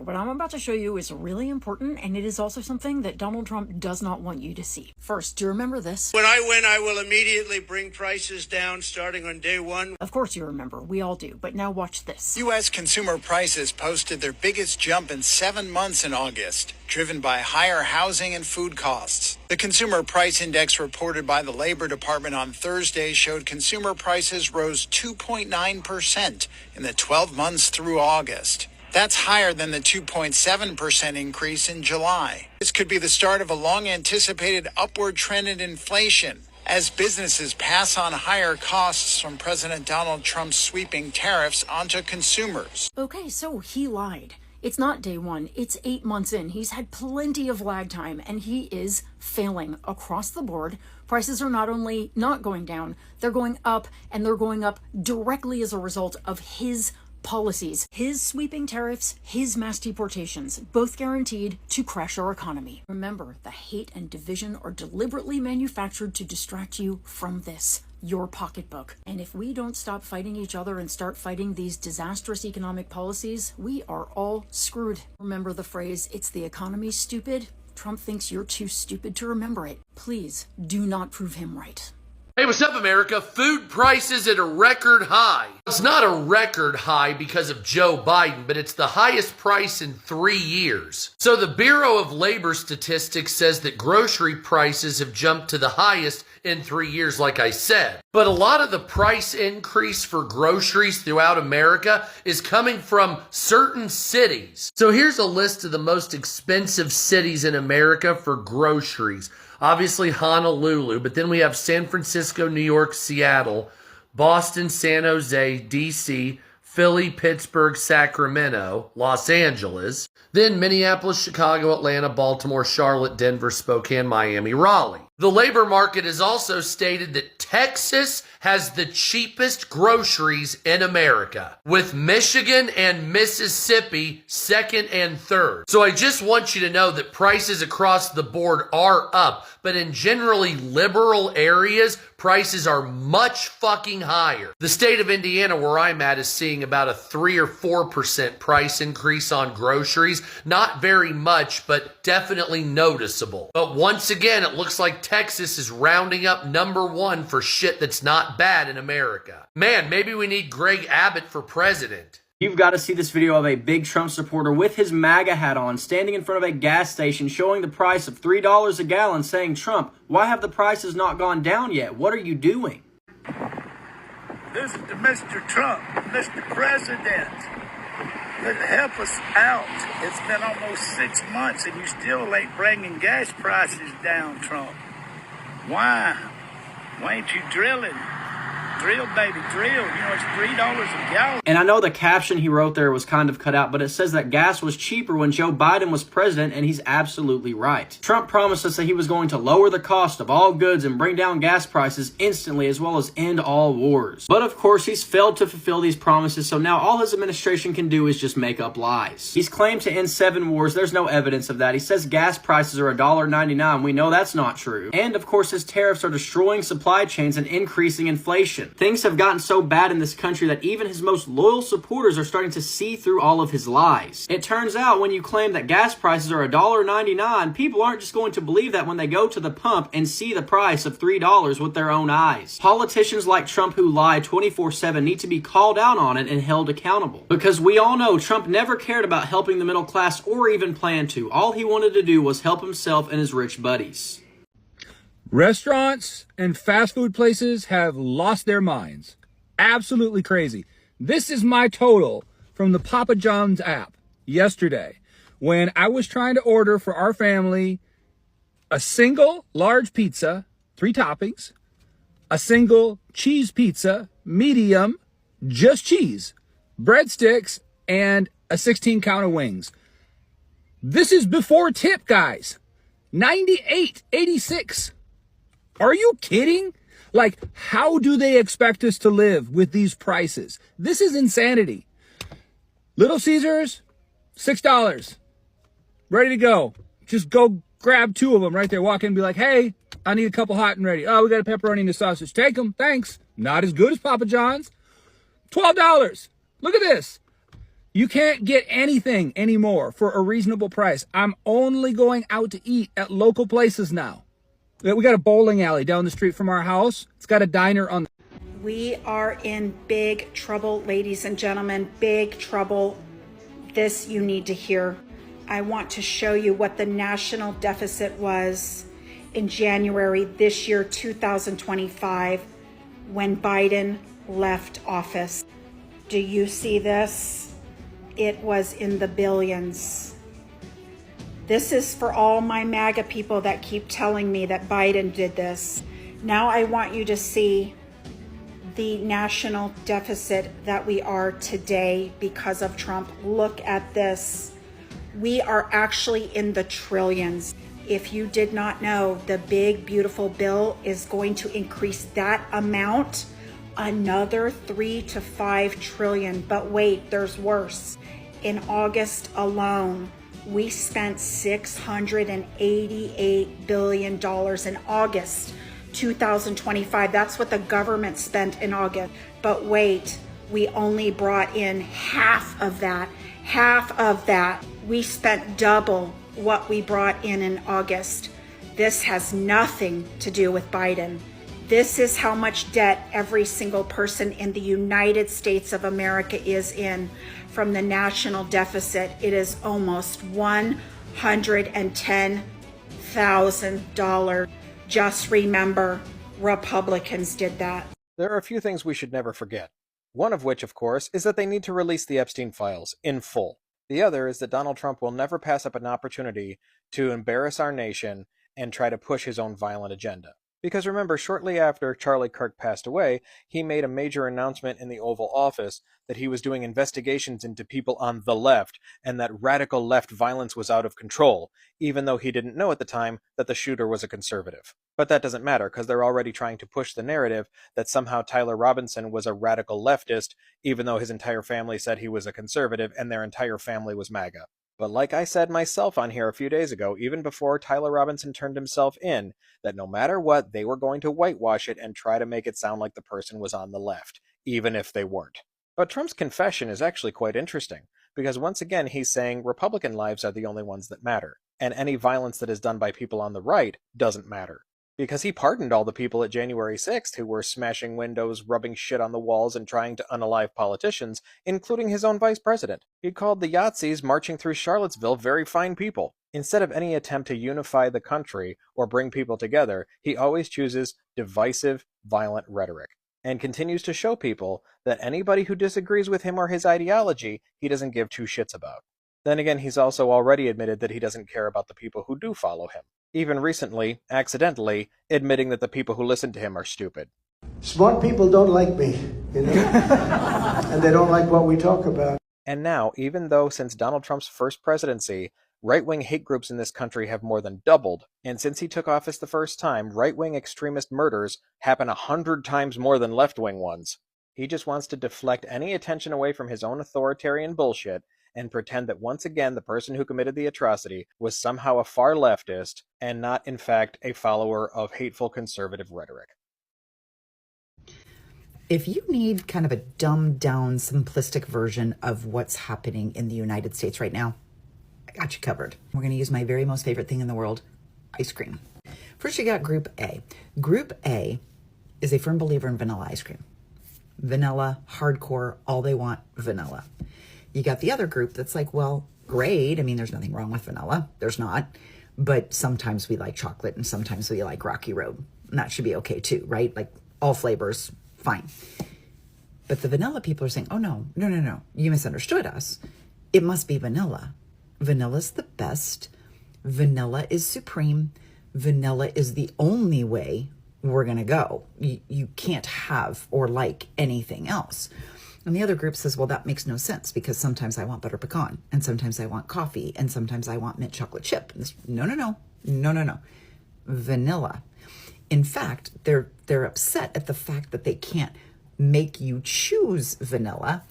What I'm about to show you is really important, and it is also something that Donald Trump does not want you to see. First, do you remember this? When I win, I will immediately bring prices down starting on day one. Of course you remember. We all do. But now watch this. U.S. consumer prices posted their biggest jump in 7 months in August, driven by higher housing and food costs. The Consumer Price Index reported by the Labor Department on Thursday showed consumer prices rose 2.9% in the 12 months through August. That's higher than the 2.7% increase in July. This could be the start of a long-anticipated upward trend in inflation as businesses pass on higher costs from President Donald Trump's sweeping tariffs onto consumers. Okay, so he lied. It's not day one, it's 8 months in. He's had plenty of lag time, and he is failing across the board. Prices are not only not going down, they're going up, and they're going up directly as a result of his policies, his sweeping tariffs, his mass deportations, both guaranteed to crash our economy. Remember, the hate and division are deliberately manufactured to distract you from this, your pocketbook. And if we don't stop fighting each other and start fighting these disastrous economic policies, we are all screwed. Remember the phrase, "It's the economy, stupid"? Trump thinks you're too stupid to remember it. Please do not prove him right. Hey, what's up, America? Food prices at a record high. It's not a record high because of Joe Biden, but it's the highest price in 3 years. So the Bureau of Labor Statistics says that grocery prices have jumped to the highest in 3 years, like I said. But a lot of the price increase for groceries throughout America is coming from certain cities. So here's a list of the most expensive cities in America for groceries. Obviously Honolulu, but then we have San Francisco, New York, Seattle, Boston, San Jose, DC, Philly, Pittsburgh, Sacramento, Los Angeles, then Minneapolis, Chicago, Atlanta, Baltimore, Charlotte, Denver, Spokane, Miami, Raleigh. The labor market has also stated that Texas has the cheapest groceries in America, with Michigan and Mississippi second and third. So I just want you to know that prices across the board are up, but in generally liberal areas, prices are much fucking higher. The state of Indiana, where I'm at, is seeing about a 3 or 4% price increase on groceries. Not very much, but definitely noticeable. But once again, it looks like Texas is rounding up #1 for shit that's not bad in America. Man, maybe we need Greg Abbott for president. You've got to see this video of a big Trump supporter with his MAGA hat on, standing in front of a gas station, showing the price of $3 a gallon, saying, "Trump, why have the prices not gone down yet? What are you doing?" This is to Mr. Trump, Mr. President. Help us out. It's been almost 6 months and you still ain't bringing gas prices down, Trump. Why? Why ain't you drilling? Drill, baby, drill. You know, it's $3 a gallon. And I know the caption he wrote there was kind of cut out, but it says that gas was cheaper when Joe Biden was president, and he's absolutely right. Trump promised us that he was going to lower the cost of all goods and bring down gas prices instantly, as well as end all wars. But of course, he's failed to fulfill these promises, so now all his administration can do is just make up lies. He's claimed to end 7 wars. There's no evidence of that. He says gas prices are $1.99. We know that's not true. And of course, his tariffs are destroying supply chains and increasing inflation. Things have gotten so bad in this country that even his most loyal supporters are starting to see through all of his lies. It turns out when you claim that gas prices are $1.99, people aren't just going to believe that when they go to the pump and see the price of $3 with their own eyes. Politicians like Trump who lie 24/7 need to be called out on it and held accountable. Because we all know Trump never cared about helping the middle class or even planned to. All he wanted to do was help himself and his rich buddies. Restaurants and fast food places have lost their minds. Absolutely crazy. This is my total from the Papa John's app yesterday when I was trying to order for our family a single large pizza, 3 toppings, a single cheese pizza, medium, just cheese, breadsticks, and a 16 count of wings. This is before tip, guys. $98.86. Are you kidding? Like, how do they expect us to live with these prices? This is insanity. Little Caesars, $6. Ready to go. Just go grab 2 of them right there. Walk in and be like, "Hey, I need a couple hot and ready." "Oh, we got a pepperoni and a sausage." "Take them, thanks." Not as good as Papa John's. $12. Look at this. You can't get anything anymore for a reasonable price. I'm only going out to eat at local places now. We got a bowling alley down the street from our house. It's got a diner on. We are in big trouble, ladies and gentlemen, big trouble. This you need to hear. I want to show you what the national deficit was in January this year, 2025, when Biden left office. Do you see this? It was in the billions. This is for all my MAGA people that keep telling me that Biden did this. Now I want you to see the national deficit that we are today because of Trump. Look at this. We are actually in the trillions. If you did not know, the big, beautiful bill is going to increase that amount another 3 to 5 trillion. But wait, there's worse. In August alone, we spent $688 billion in August 2025. That's what the government spent in August. But wait, we only brought in half of that. Half of that. We spent double what we brought in August. This has nothing to do with Biden. This is how much debt every single person in the United States of America is in from the national deficit. It is almost $110,000. Just remember, Republicans did that. There are a few things we should never forget. One of which, of course, is that they need to release the Epstein files in full. The other is that Donald Trump will never pass up an opportunity to embarrass our nation and try to push his own violent agenda. Because remember, shortly after Charlie Kirk passed away, he made a major announcement in the Oval Office that he was doing investigations into people on the left and that radical left violence was out of control, even though he didn't know at the time that the shooter was a conservative. But that doesn't matter, because they're already trying to push the narrative that somehow Tyler Robinson was a radical leftist, even though his entire family said he was a conservative and their entire family was MAGA. But like I said myself on here a few days ago, even before Tyler Robinson turned himself in, that no matter what, they were going to whitewash it and try to make it sound like the person was on the left, even if they weren't. But Trump's confession is actually quite interesting, because once again he's saying Republican lives are the only ones that matter, and any violence that is done by people on the right doesn't matter. Because he pardoned all the people at January 6th who were smashing windows, rubbing shit on the walls, and trying to unalive politicians, including his own vice president. He called the Yahtzees marching through Charlottesville very fine people. Instead of any attempt to unify the country or bring people together, he always chooses divisive, violent rhetoric, and continues to show people that anybody who disagrees with him or his ideology, he doesn't give two shits about. Then again, he's also already admitted that he doesn't care about the people who do follow him. Even recently, accidentally, admitting that the people who listen to him are stupid. Smart people don't like me, you know, and they don't like what we talk about. And now, even though since Donald Trump's first presidency, right-wing hate groups in this country have more than doubled, and since he took office the first time, right-wing extremist murders happen 100 times more than left-wing ones, he just wants to deflect any attention away from his own authoritarian bullshit and pretend that once again the person who committed the atrocity was somehow a far leftist and not, in fact, a follower of hateful conservative rhetoric. If you need kind of a dumbed-down, simplistic version of what's happening in the United States right now, I got you covered. We're going to use my very most favorite thing in the world, ice cream. First, you got Group A. Group A is a firm believer in vanilla ice cream. Vanilla, hardcore, all they want, vanilla. You got the other group that's like, well, great. I mean, there's nothing wrong with vanilla. There's not. But sometimes we like chocolate and sometimes we like Rocky Road. And that should be okay too, right? Like all flavors, fine. But the vanilla people are saying, oh, no. You misunderstood us. It must be vanilla. Vanilla's the best. Vanilla is supreme. Vanilla is the only way we're going to go. You can't have or like anything else. And the other group says, well, that makes no sense because sometimes I want butter pecan and sometimes I want coffee and sometimes I want mint chocolate chip. No. Vanilla. In fact, they're upset at the fact that they can't make you choose vanilla,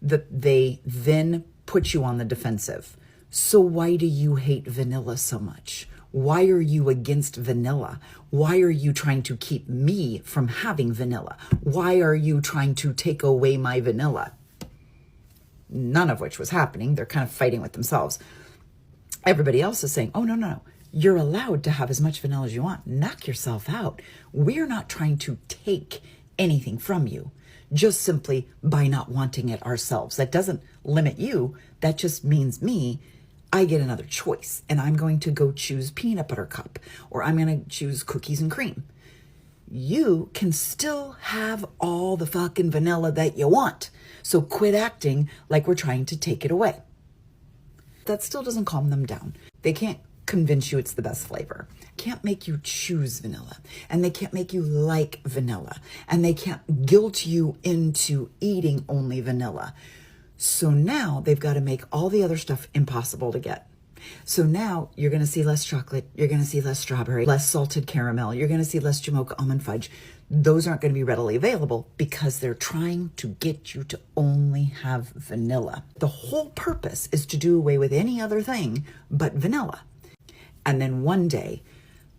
that they then put you on the defensive. So why do you hate vanilla so much? Why are you against vanilla? Why are you trying to keep me from having vanilla? Why are you trying to take away my vanilla? none of which was happening. They're kind of fighting with themselves. Everybody else is saying, oh, no. You're allowed to have as much vanilla as you want. Knock yourself out. We're not trying to take anything from you, just simply by not wanting it ourselves. That doesn't limit you. That just means I get another choice, and I'm going to go choose peanut butter cup, or I'm going to choose cookies and cream. You can still have all the fucking vanilla that you want. So quit acting like we're trying to take it away. That still doesn't calm them down. They can't convince you it's the best flavor. Can't make you choose vanilla, and they can't make you like vanilla, and they can't guilt you into eating only vanilla. So now they've got to make all the other stuff impossible to get. So now you're going to see less chocolate, you're going to see less strawberry, less salted caramel, you're going to see less Jamocha almond fudge. Those aren't going to be readily available because they're trying to get you to only have vanilla. The whole purpose is to do away with any other thing but vanilla. And then one day,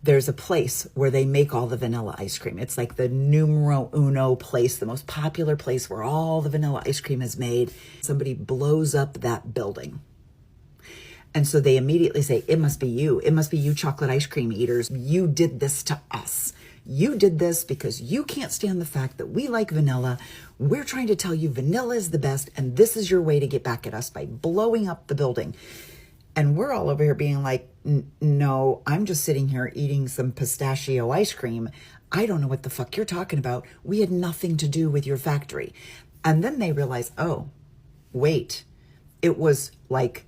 there's a place where they make all the vanilla ice cream. It's like the numero uno place, the most popular place where all the vanilla ice cream is made. Somebody blows up that building. And so they immediately say, it must be you. It must be you chocolate ice cream eaters. You did this to us. You did this because you can't stand the fact that we like vanilla. We're trying to tell you vanilla is the best, and this is your way to get back at us by blowing up the building. And we're all over here being like, no, I'm just sitting here eating some pistachio ice cream. I don't know what the fuck you're talking about. We had nothing to do with your factory. And then they realize, oh, wait, it was like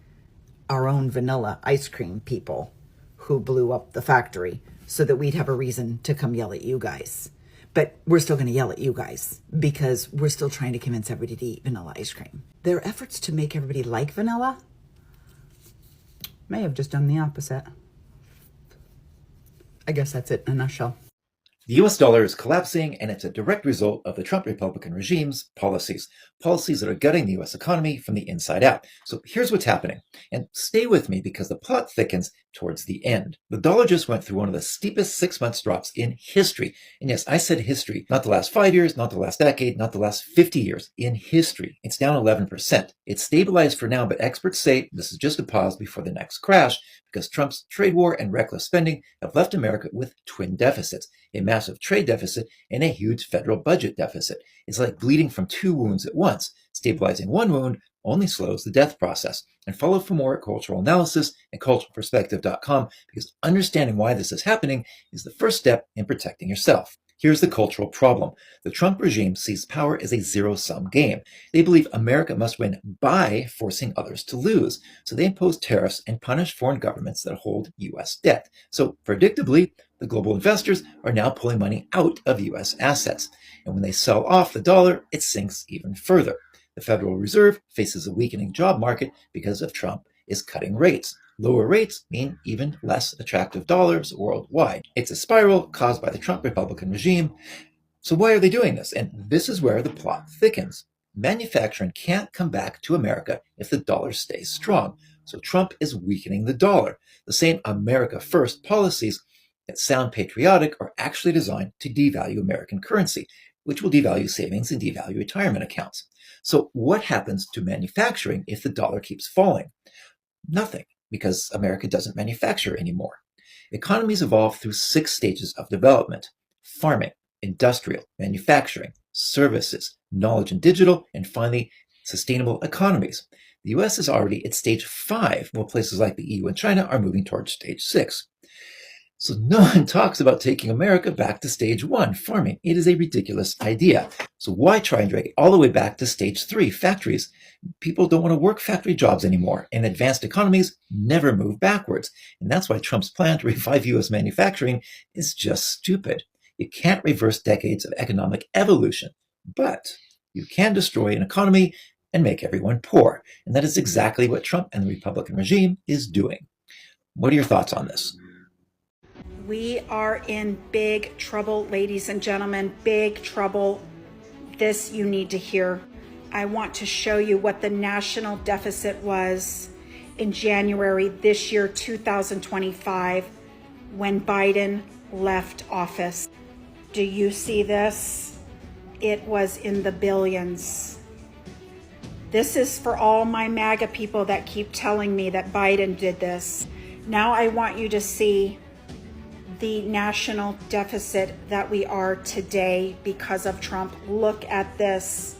our own vanilla ice cream people who blew up the factory so that we'd have a reason to come yell at you guys. But we're still going to yell at you guys because we're still trying to convince everybody to eat vanilla ice cream. Their efforts to make everybody like vanilla may have just done the opposite. I guess that's it in a nutshell. The US dollar is collapsing, and it's a direct result of the Trump Republican regime's policies that are gutting the US economy from the inside out. So here's what's happening. And stay with me because the plot thickens towards the end. The dollar just went through one of the steepest 6-month drops in history. And yes, I said history, not the last 5 years, not the last decade, not the last 50 years. In history, it's down 11%. It's stabilized for now, but experts say this is just a pause before the next crash because Trump's trade war and reckless spending have left America with twin deficits, a massive trade deficit and a huge federal budget deficit. It's like bleeding from two wounds at once. Stabilizing one wound only slows the death process. And follow for more at cultural analysis and culturalperspective.com because understanding why this is happening is the first step in protecting yourself. Here's the cultural problem. The Trump regime sees power as a zero-sum game. They believe America must win by forcing others to lose. So they impose tariffs and punish foreign governments that hold U.S. debt. So predictably, the global investors are now pulling money out of U.S. assets. And when they sell off the dollar, it sinks even further. The Federal Reserve faces a weakening job market because of Trump is cutting rates. Lower rates mean even less attractive dollars worldwide. It's a spiral caused by the Trump Republican regime. So why are they doing this? And this is where the plot thickens. Manufacturing can't come back to America if the dollar stays strong. So Trump is weakening the dollar. The same America First policies that sound patriotic are actually designed to devalue American currency, which will devalue savings and devalue retirement accounts. So what happens to manufacturing if the dollar keeps falling? Nothing, because America doesn't manufacture anymore. Economies evolve through 6 stages of development: farming, industrial, manufacturing, services, knowledge and digital, and finally, sustainable economies. The US is already at stage 5, while places like the EU and China are moving towards stage 6. So no one talks about taking America back to stage 1, farming. It is a ridiculous idea. So why try and drag it all the way back to stage 3, factories? People don't want to work factory jobs anymore, and advanced economies never move backwards. And that's why Trump's plan to revive U.S. manufacturing is just stupid. You can't reverse decades of economic evolution, but you can destroy an economy and make everyone poor. And that is exactly what Trump and the Republican regime is doing. What are your thoughts on this? We are in big trouble, ladies and gentlemen, big trouble. This you need to hear. I want to show you what the national deficit was in January this year, 2025, when Biden left office. Do you see this? It was in the billions. This is for all my MAGA people that keep telling me that Biden did this. Now I want you to see the national deficit that we are today because of Trump. Look at this.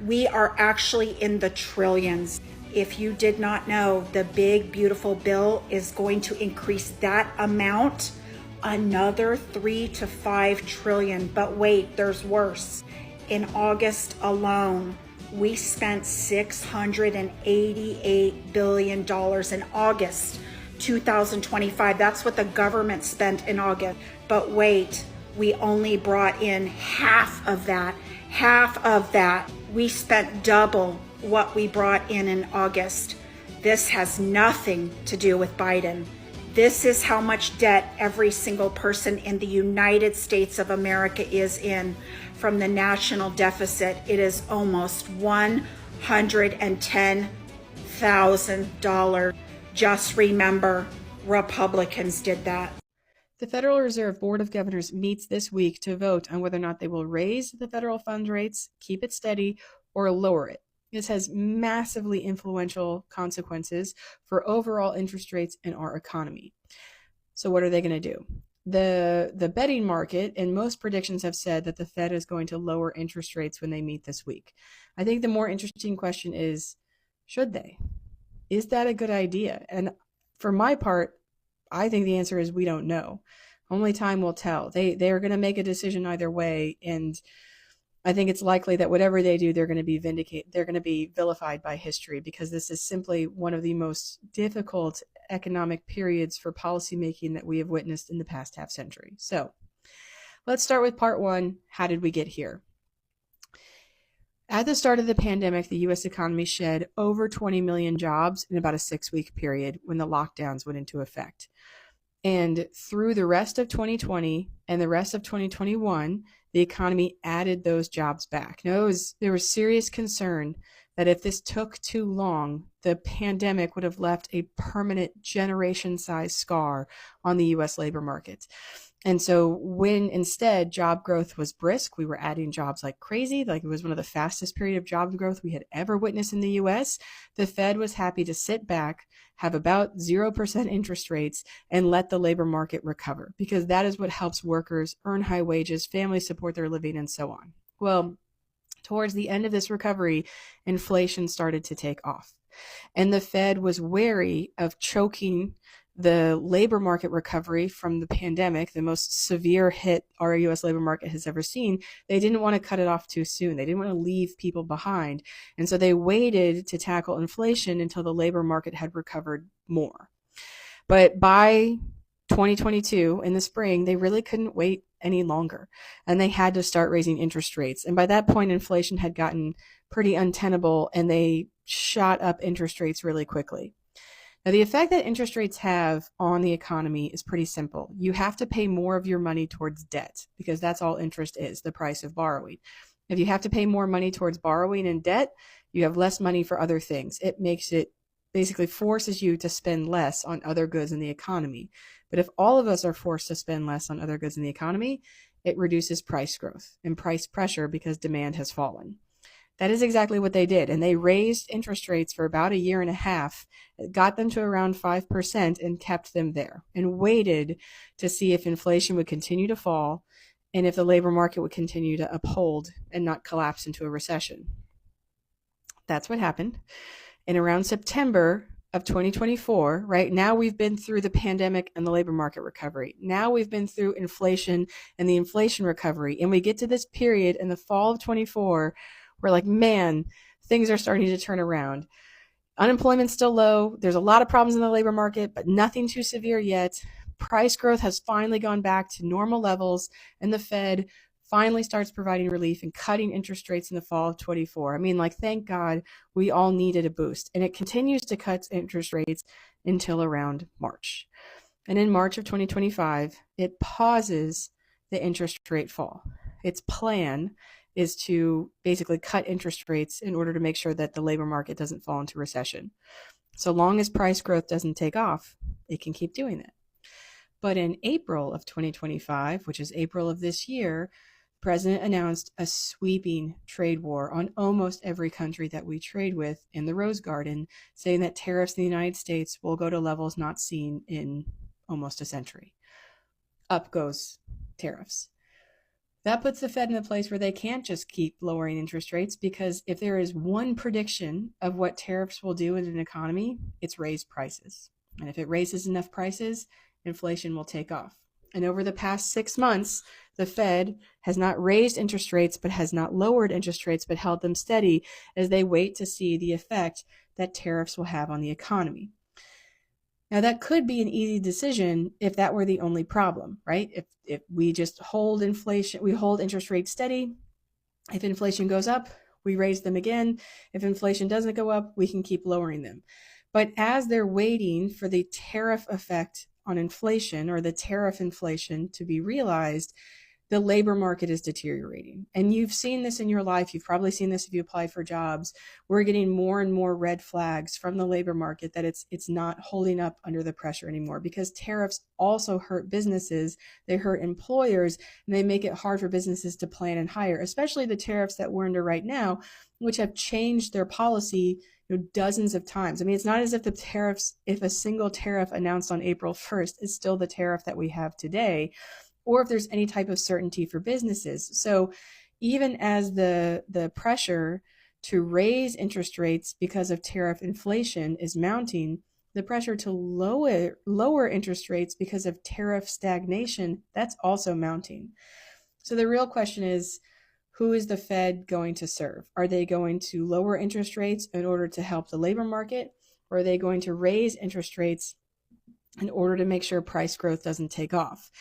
We are actually in the trillions. If you did not know, the big, beautiful bill is going to increase that amount another 3 to 5 trillion. But wait, there's worse. In August alone, we spent $688 billion in August 2025. That's what the government spent in August. But wait, we only brought in half of that. Half of that. We spent double what we brought in August. This has nothing to do with Biden. This is how much debt every single person in the United States of America is in from the national deficit. It is almost $110,000. Just remember, Republicans did that. The Federal Reserve Board of Governors meets this week to vote on whether or not they will raise the federal funds rates, keep it steady, or lower it. This has massively influential consequences for overall interest rates in our economy. So what are they going to do? The betting market and most predictions have said that the Fed is going to lower interest rates when they meet this week. I think the more interesting question is, should they? Is that a good idea? And for my part, I think the answer is we don't know. Only time will tell. They are going to make a decision either way, and I think it's likely that whatever they do, they're going to be they're going to be vilified by history, because this is simply one of the most difficult economic periods for policymaking that we have witnessed in the past half century. So let's start with part one. How did we get here? At the start of the pandemic, the U.S. economy shed over 20 million jobs in about a 6-week period when the lockdowns went into effect. And through the rest of 2020 and the rest of 2021, the economy added those jobs back. Now, there was serious concern that if this took too long, the pandemic would have left a permanent generation-sized scar on the U.S. labor market. And so when instead job growth was brisk, we were adding jobs like crazy, like it was one of the fastest period of job growth we had ever witnessed in the U.S., the Fed was happy to sit back, have about 0% interest rates, and let the labor market recover, because that is what helps workers earn high wages, families support their living, and so on. Well, towards the end of this recovery, inflation started to take off. And the Fed was wary of choking the labor market recovery from the pandemic, the most severe hit our U.S. labor market has ever seen. They didn't want to cut it off too soon. They didn't want to leave people behind. And so they waited to tackle inflation until the labor market had recovered more. But by 2022, in the spring, they really couldn't wait any longer. And they had to start raising interest rates. And by that point, inflation had gotten pretty untenable, and they shot up interest rates really quickly. Now, the effect that interest rates have on the economy is pretty simple. You have to pay more of your money towards debt, because that's all interest is, the price of borrowing. If you have to pay more money towards borrowing and debt, you have less money for other things. It basically forces you to spend less on other goods in the economy. But if all of us are forced to spend less on other goods in the economy, it reduces price growth and price pressure because demand has fallen. That is exactly what they did. And they raised interest rates for about a year and a half, got them to around 5% and kept them there, and waited to see if inflation would continue to fall and if the labor market would continue to uphold and not collapse into a recession. That's what happened. And around September of 2024, right now we've been through the pandemic and the labor market recovery. Now we've been through inflation and the inflation recovery. And we get to this period in the fall of 24, we're like, man, things are starting to turn around. Unemployment's still low. There's a lot of problems in the labor market, but nothing too severe yet. Price growth has finally gone back to normal levels, and the Fed finally starts providing relief and cutting interest rates in the fall of 24. I mean, like, thank God, we all needed a boost. And it continues to cut interest rates until around March. And in March of 2025, it pauses the interest rate fall. Its plan is to basically cut interest rates in order to make sure that the labor market doesn't fall into recession. So long as price growth doesn't take off, it can keep doing that. But in April of 2025, which is April of this year, President announced a sweeping trade war on almost every country that we trade with in the Rose Garden, saying that tariffs in the United States will go to levels not seen in almost a century. Up goes tariffs. That puts the Fed in a place where they can't just keep lowering interest rates, because if there is one prediction of what tariffs will do in an economy, it's raise prices. And if it raises enough prices, inflation will take off. And over the past 6 months, the Fed has not raised interest rates, but has not lowered interest rates, but held them steady as they wait to see the effect that tariffs will have on the economy. Now, that could be an easy decision if that were the only problem, right? If we just hold inflation, we hold interest rates steady. If inflation goes up, we raise them again. If inflation doesn't go up, we can keep lowering them. But as they're waiting for the tariff effect on inflation, or the tariff inflation, to be realized, the labor market is deteriorating. And you've seen this in your life. You've probably seen this if you apply for jobs. We're getting more and more red flags from the labor market that it's not holding up under the pressure anymore, because tariffs also hurt businesses. They hurt employers, and they make it hard for businesses to plan and hire, especially the tariffs that we're under right now, which have changed their policy dozens of times. I mean, it's not as if the tariffs, if a single tariff announced on April 1st is still the tariff that we have today, or if there's any type of certainty for businesses. So even as the pressure to raise interest rates because of tariff inflation is mounting, the pressure to lower interest rates because of tariff stagnation, that's also mounting. So the real question is, who is the Fed going to serve? Are they going to lower interest rates in order to help the labor market? Or are they going to raise interest rates in order to make sure price growth doesn't take off?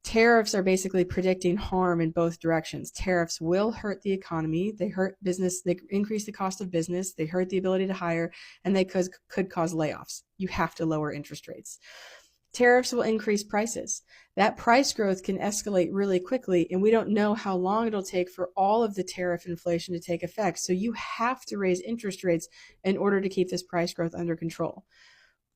Tariffs are basically predicting harm in both directions. Tariffs will hurt the economy. They hurt business. They increase the cost of business. They hurt the ability to hire, and they could cause layoffs. You have to lower interest rates. Tariffs will increase prices. That price growth can escalate really quickly, and we don't know how long it'll take for all of the tariff inflation to take effect. So you have to raise interest rates in order to keep this price growth under control.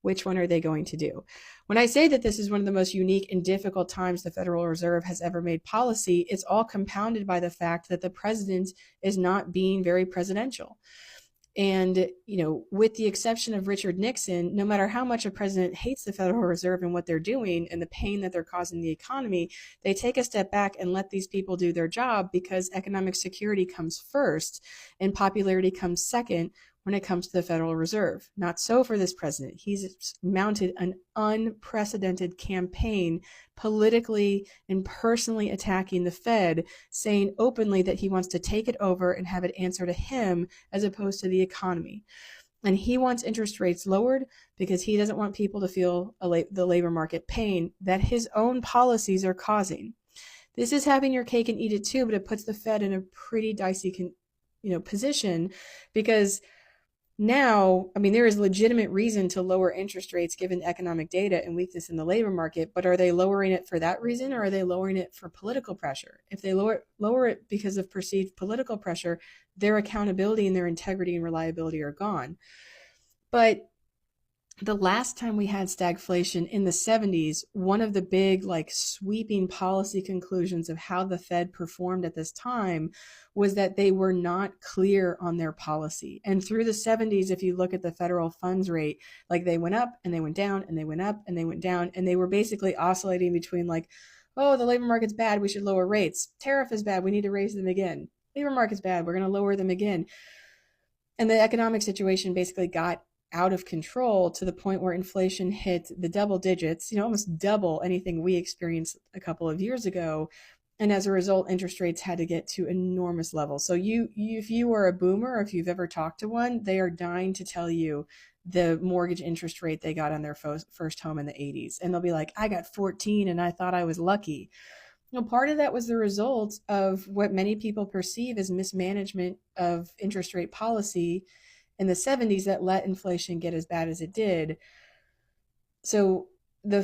Which one are they going to do? When I say that this is one of the most unique and difficult times the Federal Reserve has ever made policy, it's all compounded by the fact that the president is not being very presidential. And, with the exception of Richard Nixon, no matter how much a president hates the Federal Reserve and what they're doing and the pain that they're causing the economy, they take a step back and let these people do their job, because economic security comes first and popularity comes second when it comes to the Federal Reserve. Not so for this president. He's mounted an unprecedented campaign politically and personally attacking the Fed, saying openly that he wants to take it over and have it answer to him as opposed to the economy. And he wants interest rates lowered because he doesn't want people to feel the labor market pain that his own policies are causing. This is having your cake and eat it too, but it puts the Fed in a pretty dicey position, because now, there is legitimate reason to lower interest rates given economic data and weakness in the labor market, but are they lowering it for that reason, or are they lowering it for political pressure? If they lower it because of perceived political pressure, their accountability and their integrity and reliability are gone. But the last time we had stagflation in the 70s, one of the big sweeping policy conclusions of how the Fed performed at this time was that they were not clear on their policy. And through the 70s, if you look at the federal funds rate, they went up and they went down and they went up and they went down, and they were basically oscillating between oh, the labor market's bad, we should lower rates. Tariff is bad, we need to raise them again. Labor market's bad, we're going to lower them again. And the economic situation basically got out of control to the point where inflation hit the double digits, almost double anything we experienced a couple of years ago. And as a result, interest rates had to get to enormous levels. So if you are a boomer, or if you've ever talked to one, they are dying to tell you the mortgage interest rate they got on their first home in the 80s. And they'll be like, I got 14 and I thought I was lucky. Part of that was the result of what many people perceive as mismanagement of interest rate policy in the 70s that let inflation get as bad as it did. So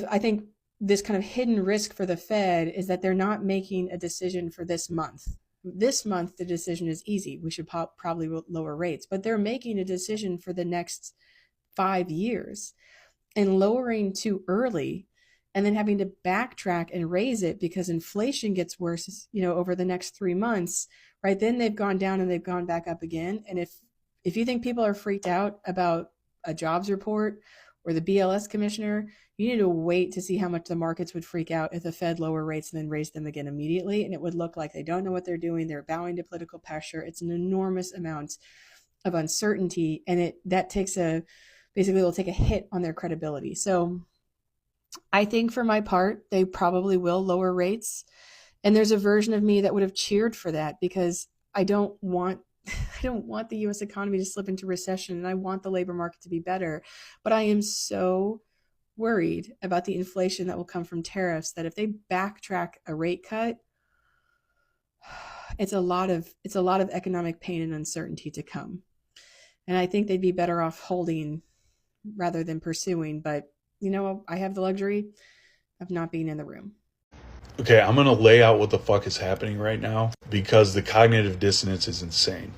I think this kind of hidden risk for the Fed is that they're not making a decision for this month. This month, the decision is easy. We should probably lower rates, but they're making a decision for the next 5 years. And lowering too early and then having to backtrack and raise it because inflation gets worse, over the next 3 months, right? Then they've gone down and they've gone back up again. And if you think people are freaked out about a jobs report or the BLS commissioner, you need to wait to see how much the markets would freak out if the Fed lower rates and then raise them again immediately. And it would look like they don't know what they're doing. They're bowing to political pressure. It's an enormous amount of uncertainty. And that basically will take a hit on their credibility. So I think for my part, they probably will lower rates. And there's a version of me that would have cheered for that because I don't want the US economy to slip into recession, and I want the labor market to be better. But I am so worried about the inflation that will come from tariffs that if they backtrack a rate cut, it's a lot of economic pain and uncertainty to come. And I think they'd be better off holding rather than pursuing. But I have the luxury of not being in the room. Okay, I'm going to lay out what the fuck is happening right now because the cognitive dissonance is insane.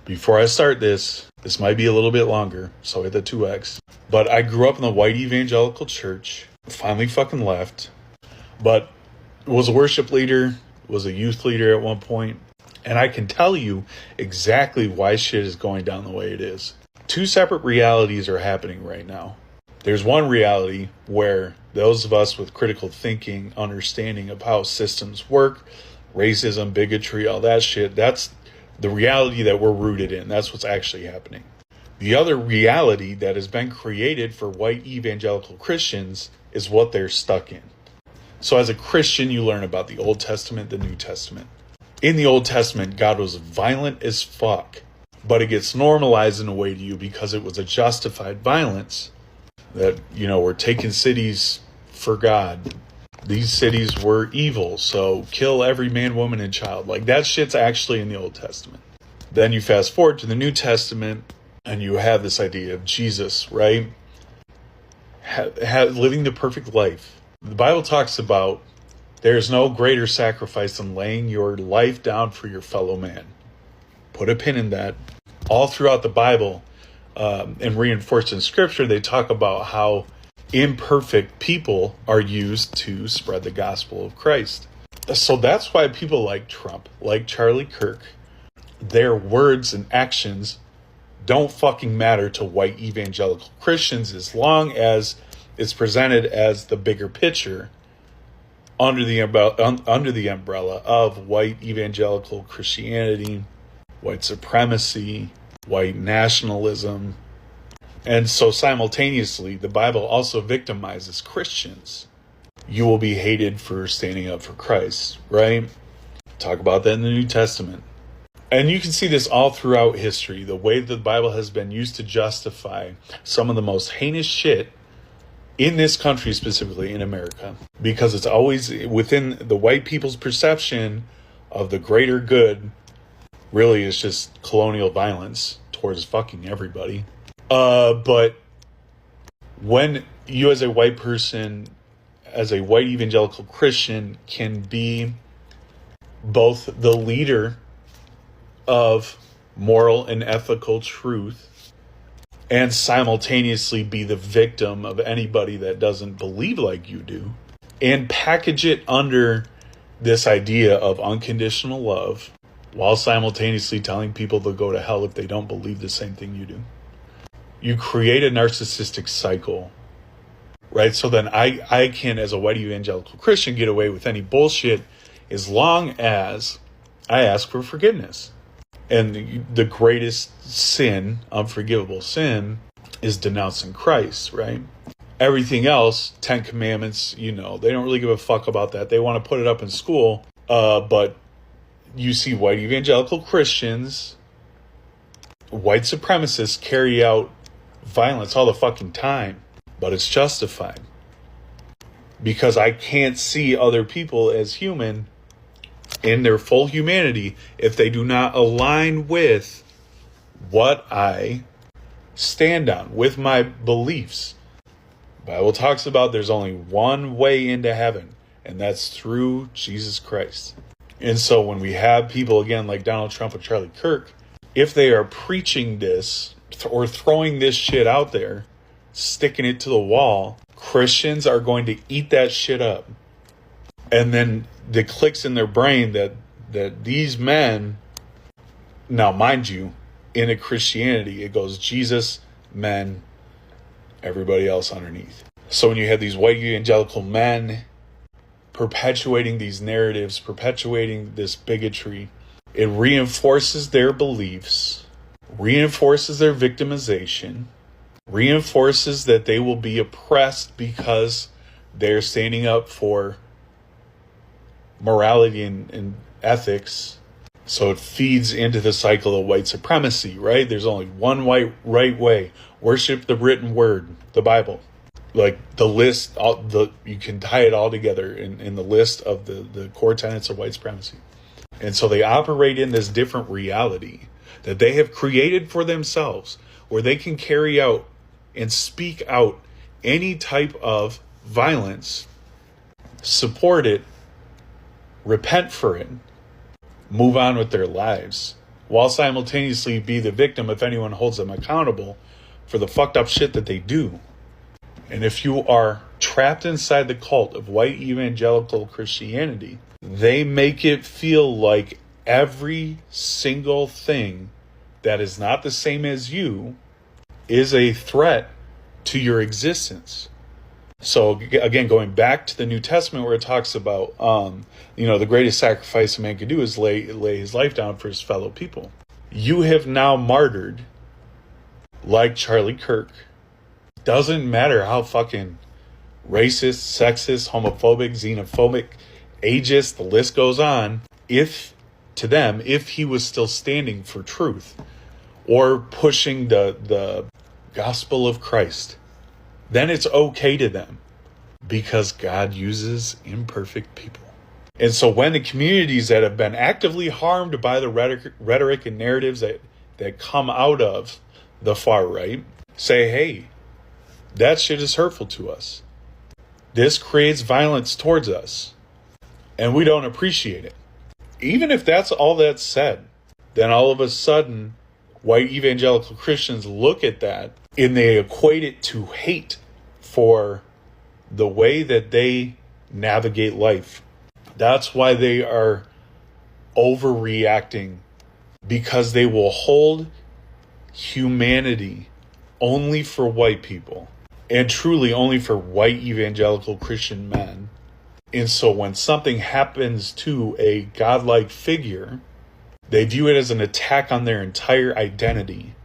Before I start this might be a little bit longer, so hit the 2x. But I grew up in the white evangelical church, finally fucking left, but was a worship leader, was a youth leader at one point, and I can tell you exactly why shit is going down the way it is. Two separate realities are happening right now. There's one reality where those of us with critical thinking, understanding of how systems work, racism, bigotry, all that shit, that's the reality that we're rooted in. That's what's actually happening. The other reality that has been created for white evangelical Christians is what they're stuck in. So as a Christian, you learn about the Old Testament, the New Testament. In the Old Testament, God was violent as fuck, but it gets normalized in a way to you because it was a justified violence. That, we're taking cities for God. These cities were evil, so kill every man, woman, and child. Like, that shit's actually in the Old Testament. Then you fast forward to the New Testament, and you have this idea of Jesus, right? Living the perfect life. The Bible talks about there's no greater sacrifice than laying your life down for your fellow man. Put a pin in that. All throughout the Bible, and reinforced in Scripture, they talk about how imperfect people are used to spread the gospel of Christ. So that's why people like Trump, like Charlie Kirk, their words and actions don't fucking matter to white evangelical Christians as long as it's presented as the bigger picture under the umbrella of white evangelical Christianity, white supremacy, white nationalism. And so simultaneously, the Bible also victimizes Christians. You will be hated for standing up for Christ, right? Talk about that in the New Testament. And you can see this all throughout history, the way the Bible has been used to justify some of the most heinous shit in this country, specifically in America, because it's always within the white people's perception of the greater good. Really, it's just colonial violence towards fucking everybody. But when you as a white person, as a white evangelical Christian, can be both the leader of moral and ethical truth and simultaneously be the victim of anybody that doesn't believe like you do, and package it under this idea of unconditional love, while simultaneously telling people they'll go to hell if they don't believe the same thing you do. You create a narcissistic cycle, right? So then I can, as a white evangelical Christian, get away with any bullshit as long as I ask for forgiveness. And the greatest sin, unforgivable sin, is denouncing Christ, right? Everything else, 10 Commandments, they don't really give a fuck about that. They want to put it up in school, but you see white evangelical Christians, white supremacists carry out violence all the fucking time, but it's justified. Because I can't see other people as human in their full humanity if they do not align with what I stand on, with my beliefs. The Bible talks about there's only one way into heaven, and that's through Jesus Christ. And so when we have people, again, like Donald Trump and Charlie Kirk, if they are preaching this or throwing this shit out there, sticking it to the wall, Christians are going to eat that shit up. And then it clicks in their brain that these men, now mind you, in a Christianity, it goes Jesus, men, everybody else underneath. So when you have these white evangelical men perpetuating these narratives, perpetuating this bigotry, it reinforces their beliefs, reinforces their victimization, reinforces that they will be oppressed because they're standing up for morality and ethics. So it feeds into the cycle of white supremacy, right? There's only one right way. Worship the written word, the Bible. Like the list, you can tie it all together in the list of the core tenets of white supremacy. And so they operate in this different reality that they have created for themselves, where they can carry out and speak out any type of violence, support it, repent for it, move on with their lives, while simultaneously be the victim if anyone holds them accountable for the fucked up shit that they do. And if you are trapped inside the cult of white evangelical Christianity, they make it feel like every single thing that is not the same as you is a threat to your existence. So again, going back to the New Testament where it talks about, the greatest sacrifice a man could do is lay his life down for his fellow people. You have now martyred, like Charlie Kirk. Doesn't matter how fucking racist, sexist, homophobic, xenophobic, ageist, the list goes on. If he was still standing for truth or pushing the gospel of Christ, then it's okay to them because God uses imperfect people. And so when the communities that have been actively harmed by the rhetoric and narratives that come out of the far right say, hey, that shit is hurtful to us. This creates violence towards us, and we don't appreciate it. Even if that's all that's said, then all of a sudden, white evangelical Christians look at that and they equate it to hate for the way that they navigate life. That's why they are overreacting, because they will hold humanity only for white people and truly only for white evangelical Christian men. And so when something happens to a godlike figure, they view it as an attack on their entire identity.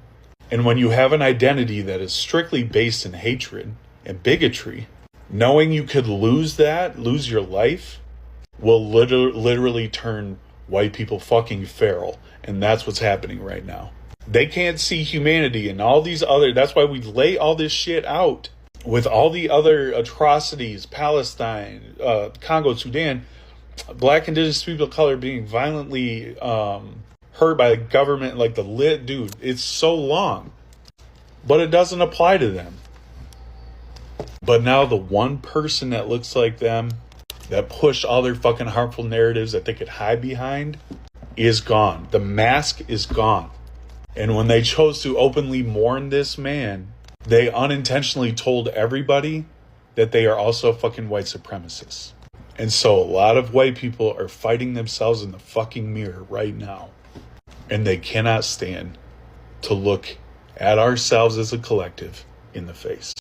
And when you have an identity that is strictly based in hatred and bigotry, knowing you could lose your life, will literally turn white people fucking feral. And that's what's happening right now. They can't see humanity and all these other, that's why we lay all this shit out with all the other atrocities, Palestine, Congo, Sudan, black indigenous people of color being violently hurt by the government, like dude, it's so long, but it doesn't apply to them. But now the one person that looks like them, that pushed all their fucking harmful narratives that they could hide behind, is gone. The mask is gone. And when they chose to openly mourn this man, they unintentionally told everybody that they are also fucking white supremacists. And so a lot of white people are fighting themselves in the fucking mirror right now. And they cannot stand to look at ourselves as a collective in the face.